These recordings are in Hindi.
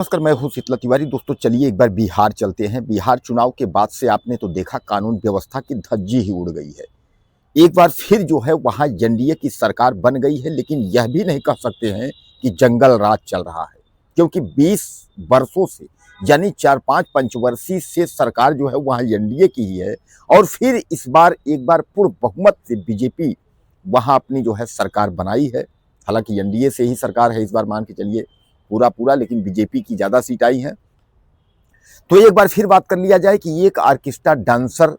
नमस्कार, मैं हूं शीतला तिवारी। दोस्तों चलिए एक बार बिहार चलते हैं। बिहार चुनाव के बाद से आपने तो देखा कानून व्यवस्था की धज्जी ही उड़ गई है। एक बार फिर जो है वहां एनडीए की सरकार बन गई है, लेकिन यह भी नहीं कह सकते हैं कि जंगल राज चल रहा है, क्योंकि 20 वर्षों से यानी 4-5 पंचवर्षीय से सरकार जो है वहां एनडीए की ही है। और फिर इस बार एक बार पूर्ण बहुमत से बीजेपी वहां अपनी जो है सरकार बनाई है। हालांकि एनडीए से ही सरकार है इस बार, मान के चलिए पूरा पूरा, लेकिन बीजेपी की ज्यादा सीट आई है। तो एक बार फिर बात कर लिया जाए कि एक ऑर्केस्ट्रा डांसर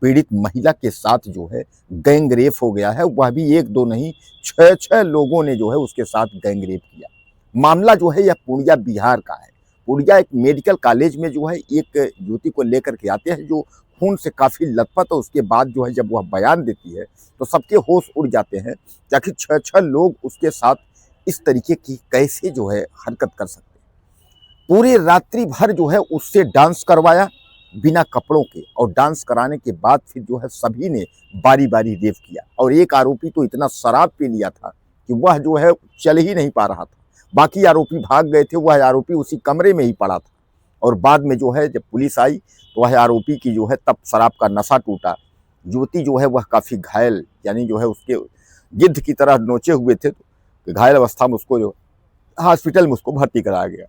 पीड़ित महिला के साथ जो है गैंग रेप हो गया है। वह भी एक दो नहीं, 6 लोगों ने जो है उसके साथ गैंग रेप किया। मामला जो है यह पूर्णिया बिहार का है। पूर्णिया एक मेडिकल कॉलेज में जो है एक युवती को लेकर के आते हैं जो खून से काफी लथपथ है। उसके बाद जो है जब वह बयान देती है तो सबके होश उड़ जाते हैं कि आखिर 6 लोग उसके साथ इस तरीके की कैसे जो है हरकत कर सकते हैं। पूरी रात्रि भर जो है उससे डांस करवाया बिना कपड़ों के, और डांस कराने के बाद फिर जो है सभी ने बारी बारी रेप किया। और एक आरोपी तो इतना शराब पी लिया था कि वह जो है चल ही नहीं पा रहा था। बाकी आरोपी भाग गए थे, वह आरोपी उसी कमरे में ही पड़ा था। और बाद में जो है जब पुलिस आई तो वह आरोपी की जो है तब शराब का नशा टूटा। युवती जो है वह काफी घायल, यानी जो है उसके गिद्ध की तरह नोचे हुए थे, तो घायल अवस्था में उसको जो हॉस्पिटल में उसको भर्ती कराया गया।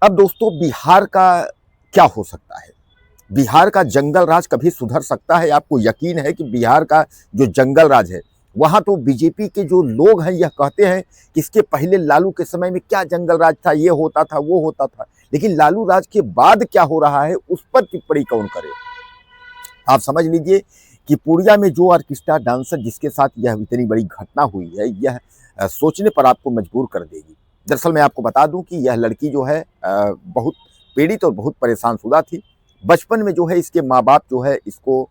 अब दोस्तों बिहार का क्या हो सकता है? बिहार का जंगल राज कभी सुधर सकता है? आपको यकीन है कि बिहार का जो जंगल राज है वहां तो बीजेपी के जो लोग हैं यह कहते हैं कि इसके पहले लालू के समय में क्या जंगल राज था, ये होता था वो होता था, लेकिन लालू राज के बाद क्या हो रहा है उस पर टिप्पणी कौन करे? आप समझ लीजिए कि पूर्णिया में जो ऑर्केस्ट्रा डांसर जिसके साथ यह इतनी बड़ी घटना हुई है, यह सोचने पर आपको मजबूर कर देगी। दरअसल मैं आपको बता दूं कि यह लड़की जो है बहुत पीड़ित और बहुत परेशान शुदा थी। बचपन में जो है इसके माँ बाप जो है इसको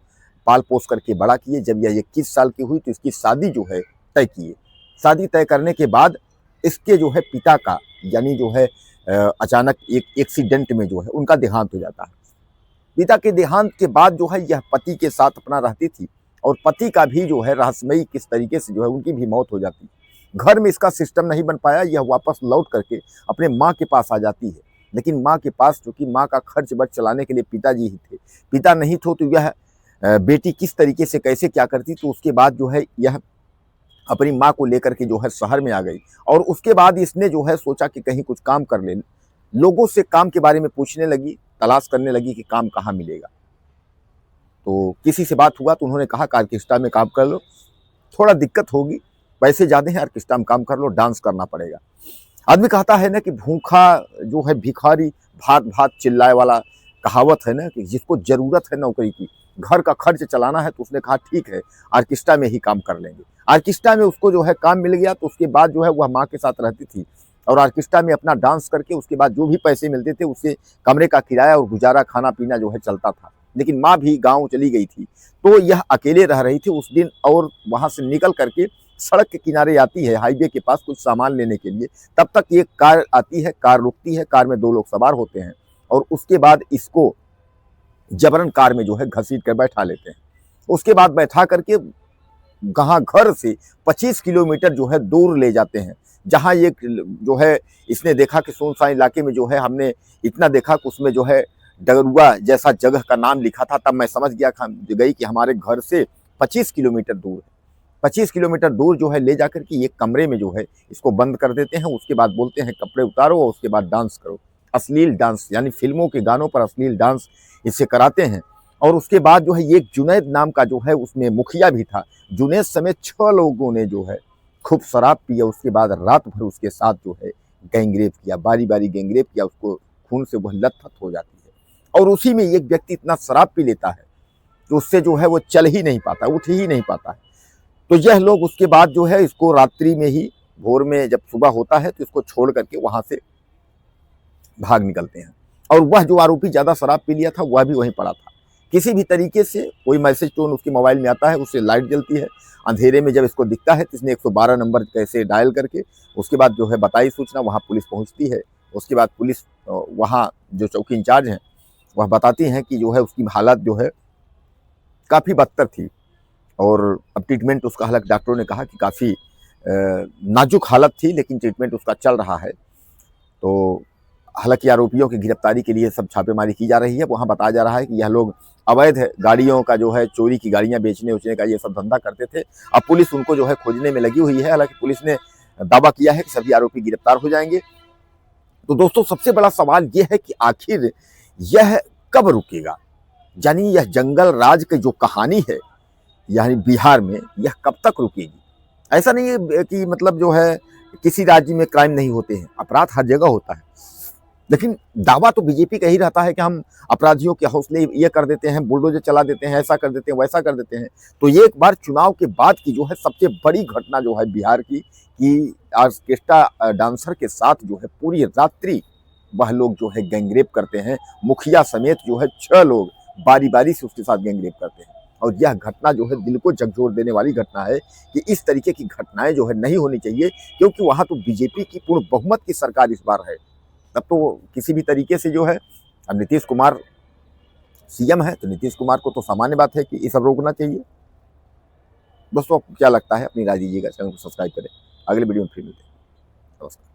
पाल पोस करके बड़ा किए। जब यह 21 साल की हुई तो इसकी शादी जो है तय किए। शादी तय करने के बाद इसके जो है पिता का, यानी जो है अचानक एक एक्सीडेंट में जो है उनका देहांत हो जाता है। पिता के देहांत के बाद जो है यह पति के साथ अपना रहती थी, और पति का भी जो है रहस्यमयी किस तरीके से जो है उनकी भी मौत हो जाती है। घर में इसका सिस्टम नहीं बन पाया, यह वापस लौट करके अपने माँ के पास आ जाती है। लेकिन माँ के पास, चूंकि माँ का खर्च बर्च चलाने के लिए पिताजी ही थे, पिता नहीं थे तो यह बेटी किस तरीके से कैसे क्या करती। तो उसके बाद जो है यह अपनी माँ को लेकर के जो है शहर में आ गई, और उसके बाद इसने जो है सोचा कि कहीं कुछ काम कर ले। लोगों से काम के बारे में पूछने लगी, तलाश करने लगी कि काम कहाँ मिलेगा। तो किसी से बात हुआ तो उन्होंने कहा कि ऑर्केस्ट्रा में काम कर लो, थोड़ा दिक्कत होगी, पैसे ज़्यादा हैं, ऑर्केस्ट्रा में काम कर लो, डांस करना पड़ेगा। आदमी कहता है ना कि भूखा जो है भिखारी भात भात चिल्लाए वाला कहावत है ना, कि जिसको जरूरत है नौकरी की, घर का खर्च चलाना है, तो उसने कहा ठीक है ऑर्केस्ट्रा में ही काम कर लेंगे। ऑर्केस्ट्रा में उसको जो है काम मिल गया, तो उसके बाद जो है वह माँ के साथ रहती थी, और ऑर्केस्ट्रा में अपना डांस करके उसके बाद जो भी पैसे मिलते थे उससे कमरे का किराया और गुजारा खाना पीना जो है चलता था। लेकिन माँ भी गाँव चली गई थी, तो यह अकेले रह रही थी उस दिन। और वहाँ से निकल करके सड़क के किनारे आती है हाईवे के पास कुछ सामान लेने के लिए। तब तक एक कार आती है, कार रुकती है, कार में 2 लोग सवार होते हैं, और उसके बाद इसको जबरन कार में जो है घसीट कर बैठा लेते हैं। उसके बाद बैठा करके कहाँ घर से 25 किलोमीटर जो है दूर ले जाते हैं, जहाँ एक जो है इसने देखा कि सुनसान इलाके में जो है हमने इतना देखा कि उसमें जो है डगरुआ जैसा जगह का नाम लिखा था। तब मैं समझ गई कि हमारे घर से 25 किलोमीटर दूर है। 25 किलोमीटर दूर जो है ले जाकर के एक कमरे में जो है इसको बंद कर देते हैं। उसके बाद बोलते हैं कपड़े उतारो और उसके बाद डांस करो। अश्लील डांस, यानी फिल्मों के गानों पर अश्लील डांस इससे कराते हैं। और उसके बाद जो है एक जुनैद नाम का जो है उसमें मुखिया भी था। जुनैद समेत 6 लोगों ने जो है खूब शराब पिया। उसके बाद रात भर उसके साथ जो है गैंगरेप किया, बारी बारी गैंगरेप किया। उसको खून से वह लथपथ हो जाती है। और उसी में एक व्यक्ति इतना शराब पी लेता है कि उससे जो है वो चल ही नहीं पाता, उठ ही नहीं पाता है। तो यह लोग उसके बाद जो है इसको रात्रि में ही, भोर में जब सुबह होता है तो इसको छोड़ करके वहां से भाग निकलते हैं। और वह जो आरोपी ज्यादा शराब पी लिया था वह भी वहीं पड़ा था। किसी भी तरीके से कोई मैसेज टोन उसके मोबाइल में आता है, उससे लाइट जलती है। अंधेरे में जब इसको दिखता है तो इसने 112 नंबर कैसे डायल करके उसके बाद जो है बताई सूचना, वहाँ पुलिस पहुँचती है। उसके बाद पुलिस वहाँ जो चौकी इंचार्ज हैं वह बताती हैं कि जो है उसकी हालत जो है काफ़ी बदतर थी, और अब ट्रीटमेंट उसका, हालांकि डॉक्टरों ने कहा कि काफ़ी नाजुक हालत थी, लेकिन ट्रीटमेंट उसका चल रहा है। तो हालांकि आरोपियों की गिरफ्तारी के लिए सब छापेमारी की जा रही है। वहां बताया जा रहा है कि यह लोग अवैध गाड़ियों का जो है, चोरी की गाड़ियां बेचने उचने का ये सब धंधा करते थे। अब पुलिस उनको जो है खोजने में लगी हुई है। हालांकि पुलिस ने दावा किया है कि सभी आरोपी गिरफ्तार हो जाएंगे। तो दोस्तों, सबसे बड़ा सवाल यह है कि आखिर यह कब रुकेगा, यानी यह जंगल राज की जो कहानी है यानी बिहार में, यह कब तक रुकेगी। ऐसा नहीं है कि मतलब जो है किसी राज्य में क्राइम नहीं होते हैं, अपराध हर जगह होता है, लेकिन दावा तो बीजेपी का ही रहता है कि हम अपराधियों के हौसले ये कर देते हैं, बुलडोजर चला देते हैं, ऐसा कर देते हैं, वैसा कर देते हैं। तो ये एक बार चुनाव के बाद की जो है सबसे बड़ी घटना जो है बिहार की, कि ऑर्केस्ट्रा डांसर के साथ जो है पूरी रात्रि वह लोग जो है गैंगरेप करते हैं। मुखिया समेत जो है 6 लोग बारी बारी से उसके साथ गैंगरेप करते हैं। और यह घटना जो है दिल को झकझोर देने वाली घटना है कि इस तरीके की घटनाएं जो है नहीं होनी चाहिए, क्योंकि वहां तो बीजेपी की पूर्ण बहुमत की सरकार इस बार है। तब तो किसी भी तरीके से जो है, अब नीतीश कुमार सीएम है तो नीतीश कुमार को तो सामान्य बात है कि ये सब रोकना चाहिए। दोस्तों, आपको क्या लगता है? अपनी राय दीजिएगा। चैनल को सब्सक्राइब करें। अगले वीडियो में फिर मिलते हैं। नमस्कार।